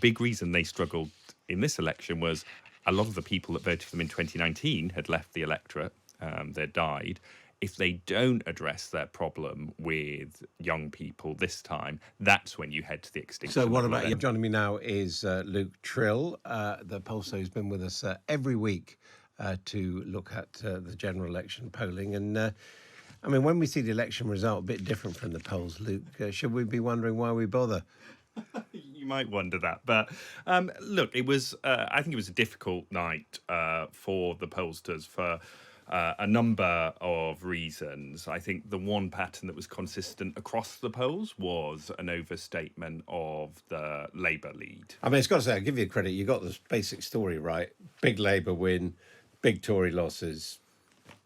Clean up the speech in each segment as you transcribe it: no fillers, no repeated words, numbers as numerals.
big reason they struggled in this election was a lot of the people that voted for them in 2019 had left the electorate, they'd died. If they don't address their problem with young people this time, that's when you head to the extinction. So what about you? Joining me now is Luke Tryl, the pollster who's been with us every week to look at the general election polling. And I mean, when we see the election result a bit different from the polls, Luke, should we be wondering why we bother? You might wonder that, but look, it was. I think it was a difficult night for the pollsters for a number of reasons. I think the one pattern that was consistent across the polls was an overstatement of the Labour lead. I mean, it's got to say, I'll give you credit. You got the basic story right. Big Labour win, big Tory losses.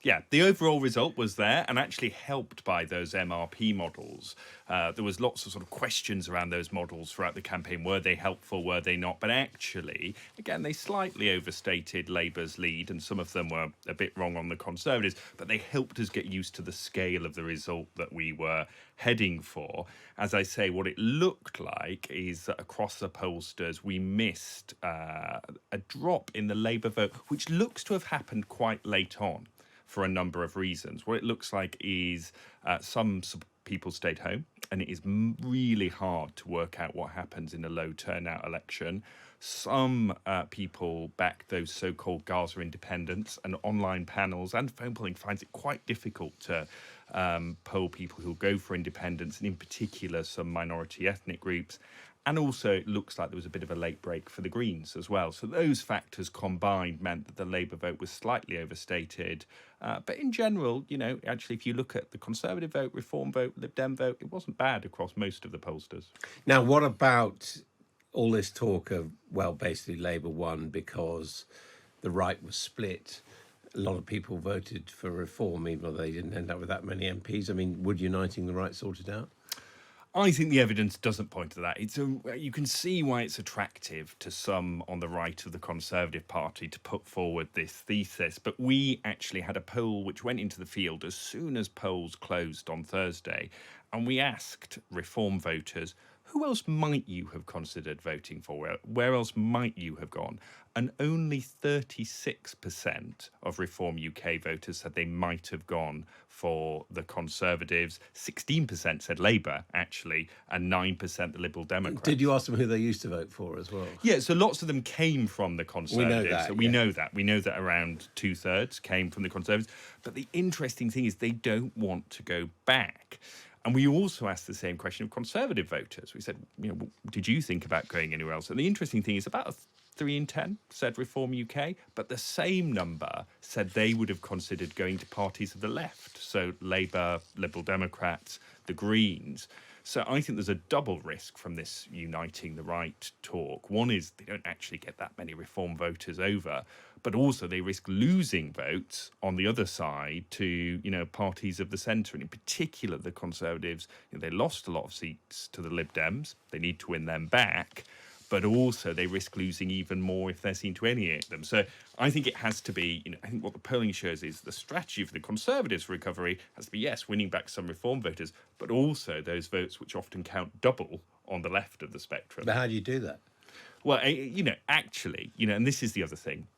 Yeah, the overall result was there and actually helped by those MRP models. There was lots of sort of questions around those models throughout the campaign. Were they helpful? Were they not? But actually, again, they slightly overstated Labour's lead, and some of them were a bit wrong on the Conservatives, but they helped us get used to the scale of the result that we were heading for. As I say, what it looked like is that across the pollsters, we missed a drop in the Labour vote, which looks to have happened quite late on, for a number of reasons. What it looks like is some people stayed home, and it is really hard to work out what happens in a low turnout election. Some people back those so-called Gaza independents, and online panels and phone polling finds it quite difficult to poll people who go for independence, and in particular some minority ethnic groups. And also, it looks like there was a bit of a late break for the Greens as well. So those factors combined meant that the Labour vote was slightly overstated. But in general, you know, actually, if you look at the Conservative vote, Reform vote, Lib Dem vote, it wasn't bad across most of the pollsters. Now, what about all this talk of, well, basically Labour won because the right was split? A lot of people voted for Reform, even though they didn't end up with that many MPs. I mean, would uniting the right sort it out? I think the evidence doesn't point to that. You can see why it's attractive to some on the right of the Conservative Party to put forward this thesis. But we actually had a poll which went into the field as soon as polls closed on Thursday. And we asked Reform voters, who else might you have considered voting for? Where else might you have gone? And only 36% of Reform UK voters said they might have gone for the Conservatives. 16% said Labour, actually, and 9% the Liberal Democrats. Did you ask them who they used to vote for as well? Yeah, so lots of them came from the Conservatives. We know that. So we know that. We know that around 2/3 came from the Conservatives. But the interesting thing is they don't want to go back. And we also asked the same question of Conservative voters. We said, you know, did you think about going anywhere else? And the interesting thing is about 3 in 10 said Reform UK, but the same number said they would have considered going to parties of the left. So Labour, Liberal Democrats, the Greens. So I think there's a double risk from this uniting the right talk. One is they don't actually get that many Reform voters over, but also they risk losing votes on the other side to, you know, parties of the centre, and in particular the Conservatives. You know, they lost a lot of seats to the Lib Dems. They need to win them back, but also they risk losing even more if they're seen to alienate them. So I think it has to be, you know, I think what the polling shows is the strategy for the Conservatives' recovery has to be, yes, winning back some Reform voters, but also those votes which often count double on the left of the spectrum. But how do you do that? Well, you know, actually, you know, and this is the other thing.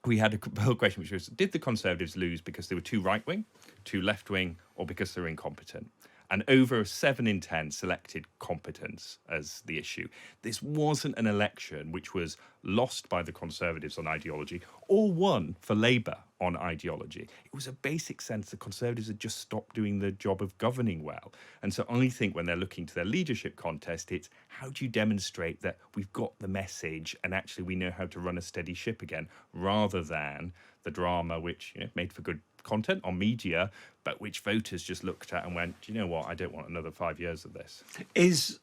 We had a poll question which was, did the Conservatives lose because they were too right-wing, too left-wing, or because they're incompetent? And over 7 in 10 selected competence as the issue. This wasn't an election which was lost by the Conservatives on ideology or won for Labour on ideology. It was a basic sense the Conservatives had just stopped doing the job of governing well. And so I think when they're looking to their leadership contest, it's how do you demonstrate that we've got the message and actually we know how to run a steady ship again, rather than the drama which, you know, made for good content on media, but which voters just looked at and went, do you know what, I don't want another 5 years of this. Is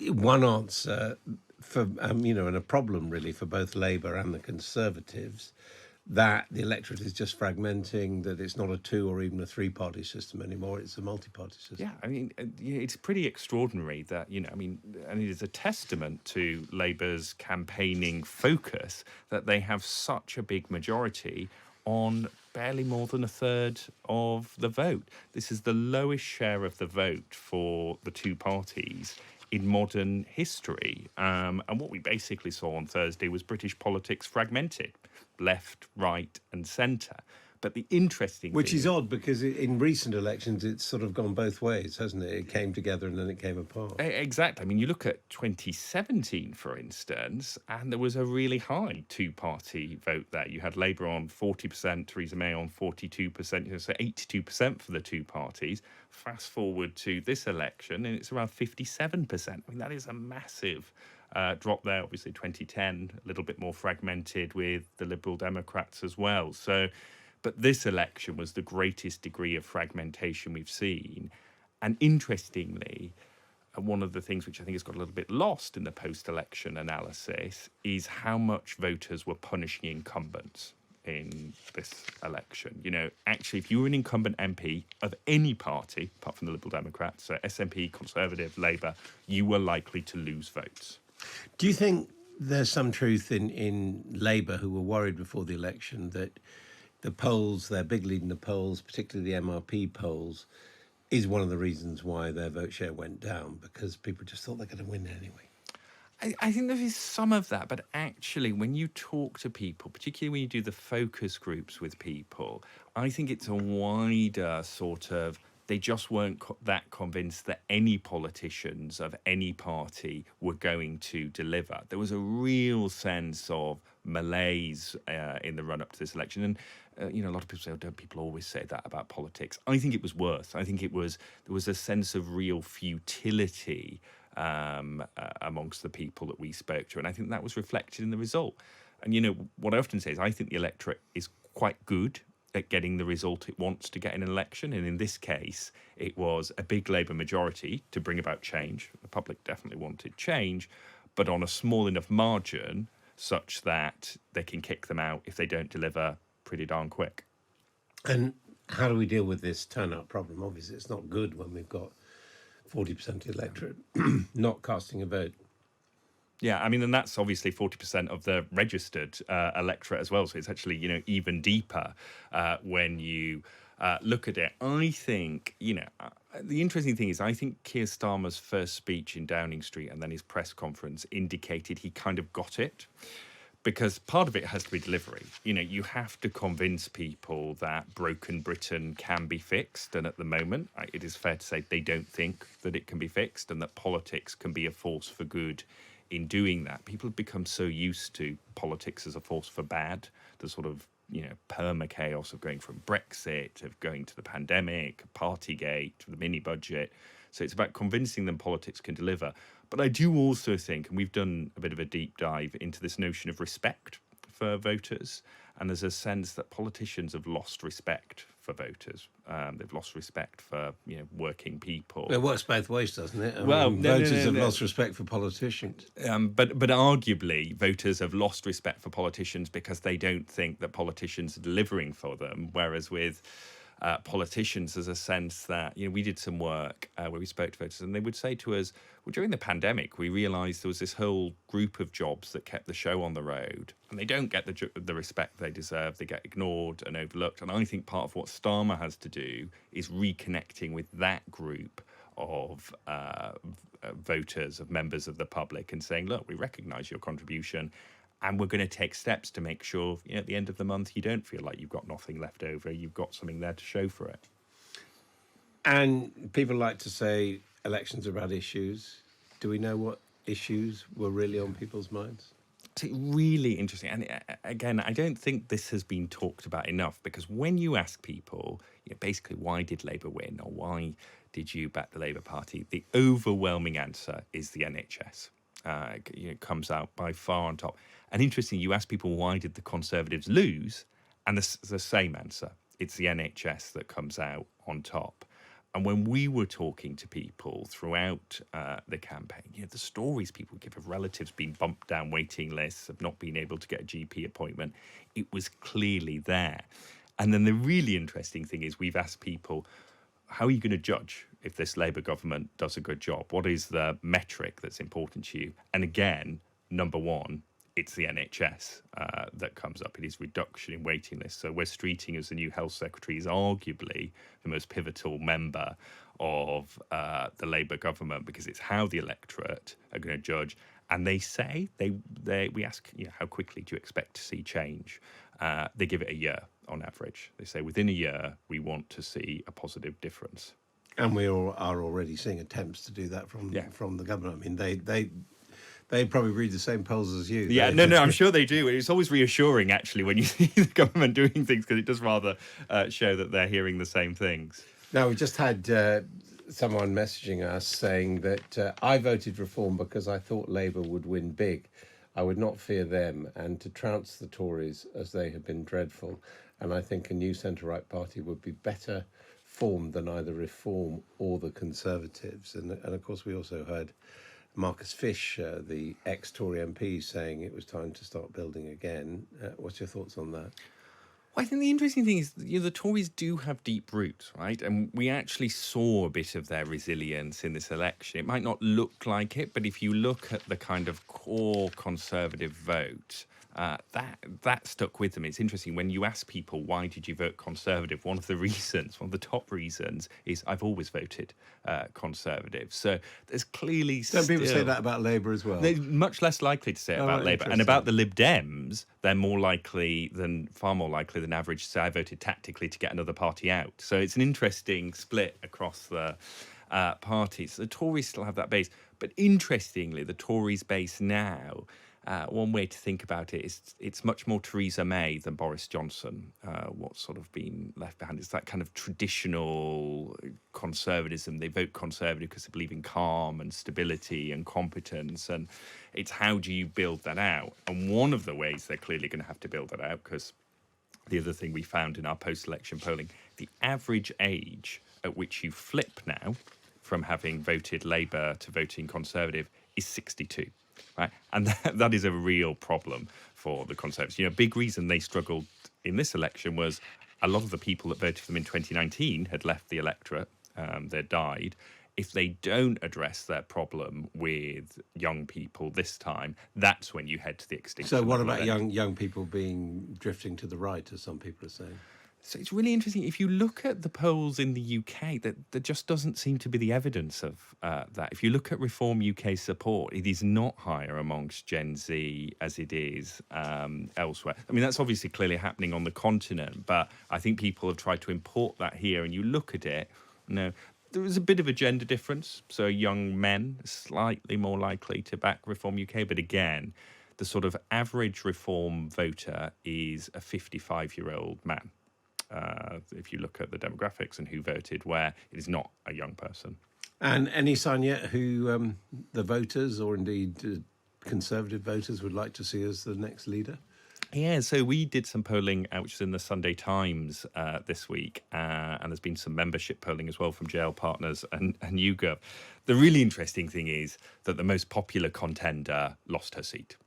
one answer for, you know, and a problem really for both Labour and the Conservatives, that the electorate is just fragmenting, that it's not a 2 or even a 3-party system anymore, it's a multi-party system? Yeah, I mean, it's pretty extraordinary that, you know, I mean, and it is a testament to Labour's campaigning focus that they have such a big majority on barely more than 1/3 of the vote. This is the lowest share of the vote for the two parties in modern history. And what we basically saw on Thursday was British politics fragmented, left, right, and centre. But the interesting Which thing is odd because in recent elections it's sort of gone both ways, hasn't it? It came together and then it came apart. Exactly. I mean, you look at 2017, for instance, and there was a really high two-party vote there. You had Labour on 40%, Theresa May on 42%, so 82% for the two parties. Fast forward to this election, and it's around 57%. I mean, that is a massive drop there. Obviously, 2010, a little bit more fragmented with the Liberal Democrats as well. So, but this election was the greatest degree of fragmentation we've seen. And interestingly, one of the things which I think has got a little bit lost in the post-election analysis is how much voters were punishing incumbents in this election. You know, actually, if you were an incumbent MP of any party, apart from the Liberal Democrats, so SNP, Conservative, Labour, you were likely to lose votes. Do you think there's some truth in Labour, who were worried before the election that the polls, their big lead in the polls, particularly the MRP polls, is one of the reasons why their vote share went down, because people just thought they're going to win anyway? I think there is some of that, but actually, when you talk to people, particularly when you do the focus groups with people, I think it's a wider sort of, they just weren't that convinced that any politicians of any party were going to deliver. There was a real sense of malaise in the run-up to this election. And you know, a lot of people say, oh, don't people always say that about politics? I think it was worse. I think there was a sense of real futility amongst the people that we spoke to. And I think that was reflected in the result. And, you know, what I often say is I think the electorate is quite good at getting the result it wants to get in an election. And in this case, it was a big Labour majority to bring about change. The public definitely wanted change, but on a small enough margin such that they can kick them out if they don't deliver pretty darn quick. And how do we deal with this turnout problem? Obviously, it's not good when we've got 40% of the electorate not casting a vote. Yeah, I mean, and that's obviously 40% of the registered electorate as well. So it's actually, you know, even deeper when you look at it. I think, you know, the interesting thing is I think Keir Starmer's first speech in Downing Street and then his press conference indicated he kind of got it. Because part of it has to be delivery. You know, you have to convince people that broken Britain can be fixed. And at the moment, it is fair to say they don't think that it can be fixed and that politics can be a force for good in doing that. People have become so used to politics as a force for bad, the sort of, you know, perma-chaos of going from Brexit, of going to the pandemic, Partygate, to the mini-budget. So it's about convincing them politics can deliver. But I do also think, and we've done a bit of a deep dive into this notion of respect for voters, and there's a sense that politicians have lost respect for voters. They've lost respect for, you know, working people. It works both ways, doesn't it? Voters have lost respect for politicians. But arguably, voters have lost respect for politicians because they don't think that politicians are delivering for them, whereas with politicians, there's a sense that, you know, we did some work where we spoke to voters and they would say to us, well, during the pandemic, we realised there was this whole group of jobs that kept the show on the road and they don't get the respect they deserve. They get ignored and overlooked. And I think part of what Starmer has to do is reconnecting with that group of voters, of members of the public and saying, look, we recognise your contribution. And we're going to take steps to make sure, you know, at the end of the month, you don't feel like you've got nothing left over. You've got something there to show for it. And people like to say elections are about issues. Do we know what issues were really on people's minds? It's really interesting. And again, I don't think this has been talked about enough because when you ask people, you know, basically, why did Labour win or why did you back the Labour Party? The overwhelming answer is the NHS. You know, comes out by far on top. And interestingly, you ask people, why did the Conservatives lose? And the same answer. It's the NHS that comes out on top. And when we were talking to people throughout the campaign, you know, the stories people give of relatives being bumped down waiting lists, of not being able to get a GP appointment, it was clearly there. And then the really interesting thing is we've asked people, how are you going to judge if this Labour government does a good job? What is the metric that's important to you? And again, number one it's the NHS that comes up. It is reduction in waiting lists. So Wes Streeting, as the new health secretary, is arguably the most pivotal member of the Labour government, because it's how the electorate are going to judge. And they say, we ask, how quickly do you expect to see change? They give it a year on average. They say within a year, we want to see a positive difference. And we all are already seeing attempts to do that from the government. I mean, they probably read the same polls as you. Yeah, no, I'm sure they do. It's always reassuring, actually, when you see the government doing things, because it does rather show that they're hearing the same things. Now, we just had someone messaging us saying that I voted Reform because I thought Labour would win big. I would not fear them, and to trounce the Tories as they have been dreadful. And I think a new centre-right party would be better formed than either Reform or the Conservatives. And of course, we also heard Marcus Fish, the ex-Tory MP, saying it was time to start building again. What's your thoughts on that? Well, I think the interesting thing is, the Tories do have deep roots, right? And we actually saw a bit of their resilience in this election. It might not look like it, but if you look at the kind of core Conservative vote, that stuck with them. It's interesting when you ask people, why did you vote Conservative? One of the top reasons is I've always voted Conservative. So there's clearly Don't people say that about Labour as well? They're much less likely to say it about Labour. And about the Lib Dems, they're far more likely than average to say I voted tactically to get another party out. So it's an interesting split across the parties. The Tories still have that base. But interestingly, the Tories base now, one way to think about it is it's much more Theresa May than Boris Johnson. What's sort of been left behind is that kind of traditional conservatism. They vote Conservative because they believe in calm and stability and competence. And it's how do you build that out? And one of the ways they're clearly going to have to build that out, because the other thing we found in our post-election polling, the average age at which you flip now from having voted Labour to voting Conservative is 62. Right, and that is a real problem for the Conservatives. A big reason they struggled in this election was a lot of the people that voted for them in 2019 had left the electorate, they'd died. If they don't address their problem with young people this time, that's when you head to the extinction. So what about young people drifting to the right, as some people are saying? So it's really interesting. If you look at the polls in the UK, there just doesn't seem to be the evidence of that. If you look at Reform UK support, it is not higher amongst Gen Z as it is elsewhere. I mean, that's obviously clearly happening on the continent, but I think people have tried to import that here. And you look at it, there is a bit of a gender difference. So young men are slightly more likely to back Reform UK. But again, the sort of average Reform voter is a 55-year-old man. If you look at the demographics and who voted where, it is not a young person. And any sign yet who the voters, or indeed Conservative voters, would like to see as the next leader? Yeah, so we did some polling, which is in the Sunday Times this week, and there's been some membership polling as well from JL Partners and YouGov. The really interesting thing is that the most popular contender lost her seat.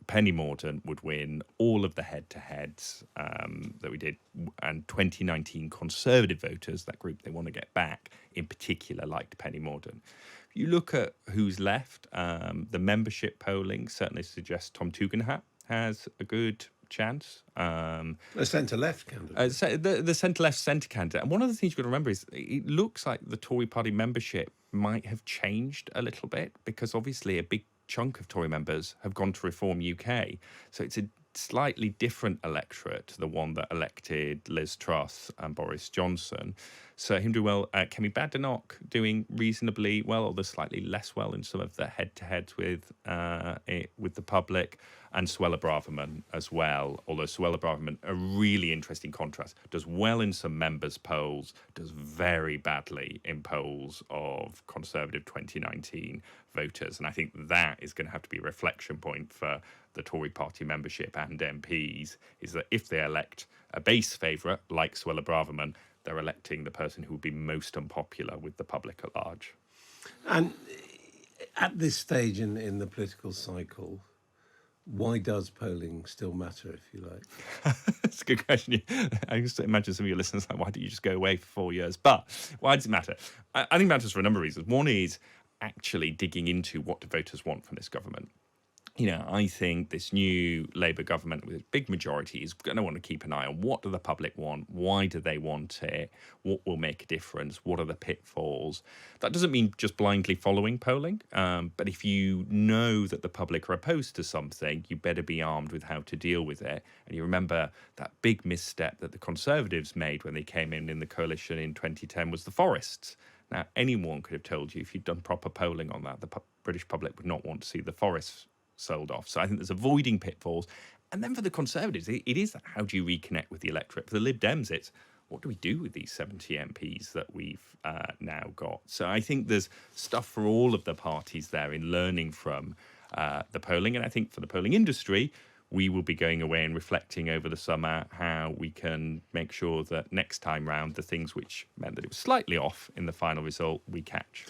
Penny Mordaunt would win all of the head-to-heads that we did, and 2019 Conservative voters, that group they want to get back, in particular liked Penny Mordaunt. If you look at who's left, the membership polling certainly suggests Tom Tugendhat has a good chance. A centre-left candidate. The centre-left centre candidate. And one of the things you've got to remember is it looks like the Tory party membership might have changed a little bit, because obviously a big chunk of Tory members have gone to Reform UK. So it's a slightly different electorate to the one that elected Liz Truss and Boris Johnson. So him doing well, Kemi Badenoch doing reasonably well, although slightly less well in some of the head-to-heads with the public, and Suella Braverman as well, although Suella Braverman, a really interesting contrast, does well in some members' polls, does very badly in polls of Conservative 2019 voters. And I think that is going to have to be a reflection point for the Tory party membership and MPs, is that if they elect a base favourite like Suella Braverman, they're electing the person who would be most unpopular with the public at large. And at this stage in the political cycle, why does polling still matter, if you like? That's a good question. I just imagine some of your listeners like, why don't you just go away for 4 years? But why does it matter? I think it matters for a number of reasons. One is actually digging into what do voters want from this government. I think this new Labour government with a big majority is going to want to keep an eye on what do the public want, why do they want it, what will make a difference, what are the pitfalls. That doesn't mean just blindly following polling, but if you know that the public are opposed to something, you better be armed with how to deal with it. And you remember that big misstep that the Conservatives made when they came in the coalition in 2010 was the forests. Now, anyone could have told you if you'd done proper polling on that, the British public would not want to see the forests sold off. So I think there's avoiding pitfalls. And then for the Conservatives, it is that how do you reconnect with the electorate? For the Lib Dems, it's what do we do with these 70 MPs that we've now got? So I think there's stuff for all of the parties there in learning from the polling. And I think for the polling industry, we will be going away and reflecting over the summer how we can make sure that next time round, the things which meant that it was slightly off in the final result, we catch.